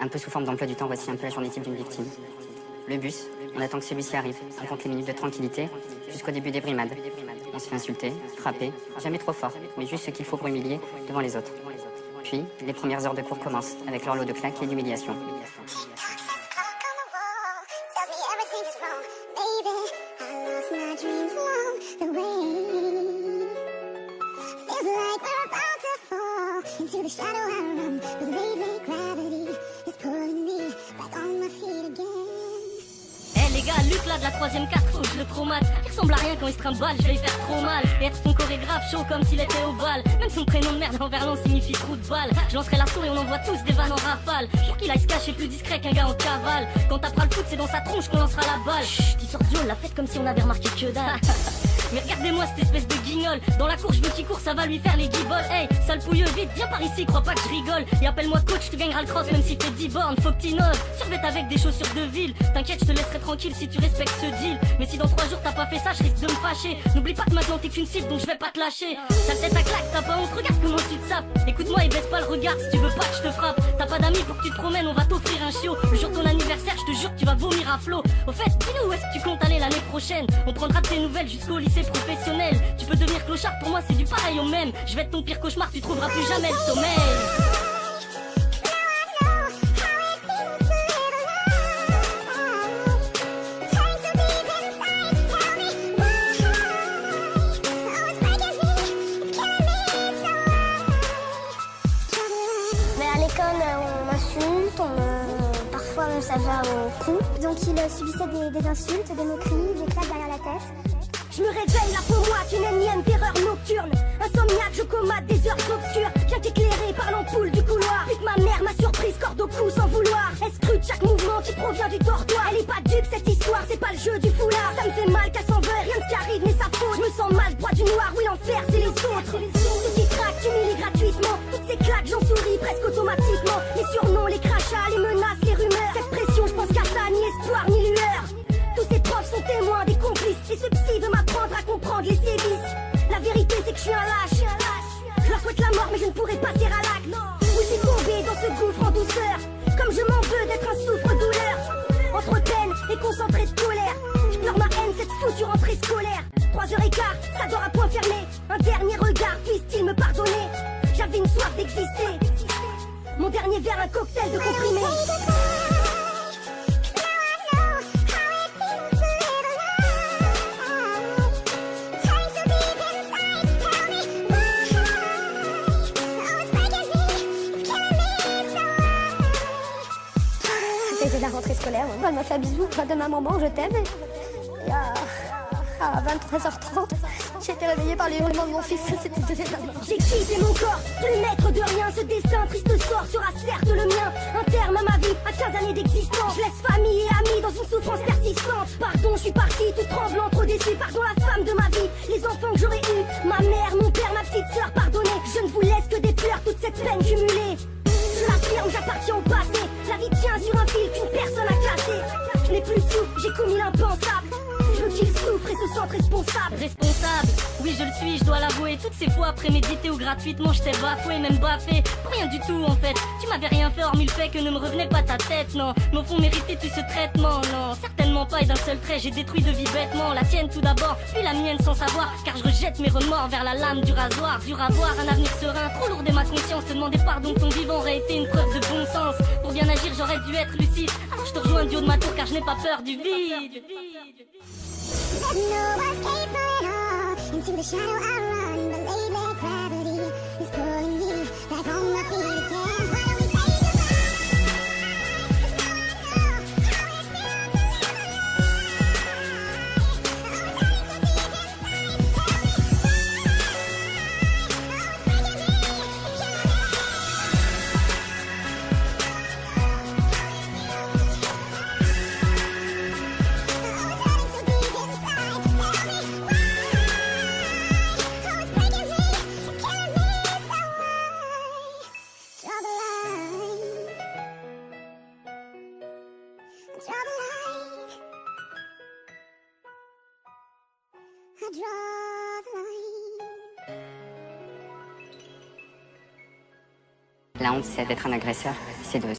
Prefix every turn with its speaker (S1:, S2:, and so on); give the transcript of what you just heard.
S1: Un peu sous forme d'emploi du temps, voici un peu la journée type d'une victime. Le bus, on attend que celui-ci arrive, on compte les minutes de tranquillité jusqu'au début des brimades. On se fait insulter, frapper, jamais trop fort, mais juste ce qu'il faut pour humilier devant les autres. Puis, les premières heures de cours commencent, avec leur lot de claques et d'humiliation.
S2: Les gars, Luc là de la 3ème carte, faut que je le traumate. Il ressemble à rien quand il se trimballe, je vais lui faire trop mal. Et être son chorégraphe chaud comme s'il était au bal. Même son prénom de merde en verlan signifie trou de balle. Je lancerai l'assaut et on envoie tous des vannes en rafale. Pour qu'il aille se cacher plus discret qu'un gars en cavale. Quand t'apprends le foot, c'est dans sa tronche qu'on lancera la balle. Chut, il sort on l'a fait comme si on avait remarqué que dalle. Mais regardez-moi cette espèce de guignol. Dans la cour je veux qu'il court, ça va lui faire les guibolles. Hey, sale pouilleux, vite, viens par ici, crois pas que je rigole. Et appelle-moi coach, tu gagneras le cross même s'il fait 10 bornes. Faut que t'innoves, survête avec des chaussures de ville. T'inquiète, je te laisserai tranquille si tu respectes ce deal. Mais si dans 3 jours t'as pas fait ça, je risque de me fâcher. N'oublie pas que maintenant t'es qu'une cible, donc je vais pas te lâcher. Sale tête à claque, t'as pas honte, regarde comment tu te sapes. Écoute-moi et baisse pas le regard, si tu veux pas que je te frappe. T'as pas d'amis pour que tu te promènes, on va t'offrir un chiot. Le jour de ton anniversaire, je te jure que tu vas vomir à flot. Au fait, dis-nous où est-ce que tu comptes aller l'année prochaine. On prendra de tes nouvelles jusqu'au lycée professionnel. Tu peux devenir clochard, pour moi c'est du pareil au même. Je vais être ton pire cauchemar, tu trouveras plus jamais le sommeil.
S3: Mais à l'école, on m'insulte, parfois même ça va au cou. Donc il subissait des insultes, des moqueries, des claques derrière la tête.
S2: Je me réveille là pour moi qu'une énième terreur nocturne. Insomniaque, je comate des heures obscures. Bien qu'éclairé par l'ampoule du couloir. Puis que ma mère m'a surprise, corde au cou sans vouloir. Elle scrute chaque mouvement qui provient du dortoir. Elle est pas dupe cette histoire, c'est pas le jeu du foulard. Ça me fait mal qu'elle s'en veuille, rien de ce qui arrive n'est sa faute. Je me sens mal, droit du noir, oui l'enfer c'est les autres. Ceux qui craquent, humilient gratuitement. Toutes ces claques, j'en souris presque automatiquement. Les surnoms, les crachats, les menaces, les rumeurs. Cette pression, je pense qu'à ça, ni espoir, ni lueur. Tous ces profs sont témoins, des complices. Et ce psy veut m'apprendre à comprendre les sévices. La vérité c'est que je suis un lâche. Je leur souhaite la mort mais je ne pourrai pas tirer à l'acte. Où j'ai tombé dans ce gouffre en douceur. Comme je m'en veux d'être un souffre-douleur. Entre peine et concentré de colère. Je pleure ma haine, cette foutue rentrée scolaire. 3h15, ça dort à point fermé. Un dernier regard, puisse-t-il me pardonner. J'avais une soif d'exister. Mon dernier verre, un cocktail de comprimés.
S3: C'était la rentrée scolaire. Elle m'a fait un bisou de ma maman, je t'aime. Et à 23h30, j'ai été réveillée par les hurlements de mon fils. C'était énorme.
S2: J'ai quitté mon corps, plus maître de rien. Ce destin, triste sort, sera certes le mien. Un terme à ma vie, à 15 années d'existence. Je laisse famille et amis dans une souffrance persistante. Pardon, je suis partie tout tremblant, trop déçue. Pardon la femme de ma vie, les enfants que j'aurais eus. Ma mère, mon père, ma petite sœur, pardonnez. Je ne vous laisse que des pleurs, toute cette peine cumulée. Je l'affirme, j'appartiens au passé. La vie tient sur un fil qu'une personne a cassé. Je n'ai plus de souffle, j'ai commis l'impensable. Je veux qu'il souffre et se sente responsable. Responsable, oui je le suis, je dois l'avouer. Toutes ces fois prémédité ou gratuitement je t'ai bafoué, même baffé. Pour rien du tout en fait, tu m'avais rien fait hormis le fait que ne me revenait pas ta tête. Non, mais au fond méritais-tu ce traitement? Non, certainement pas et d'un seul trait j'ai détruit de vie bêtement. La tienne tout d'abord, puis la mienne sans savoir. Car je rejette mes remords vers la lame du rasoir. Dur à voir, un avenir serein, trop lourd de ma conscience. Te demander pardon que ton vivant aurait été une preuve de bon sens. Pour bien agir j'aurais dû être lucide. Alors je te rejoins du haut de ma tour car je n'ai pas peur du vide.
S3: There's no escape from it all. Into the shadow I run, but lately gravity is pulling me back on my feet again. Why don't we say
S1: La honte, c'est d'être un agresseur, c'est de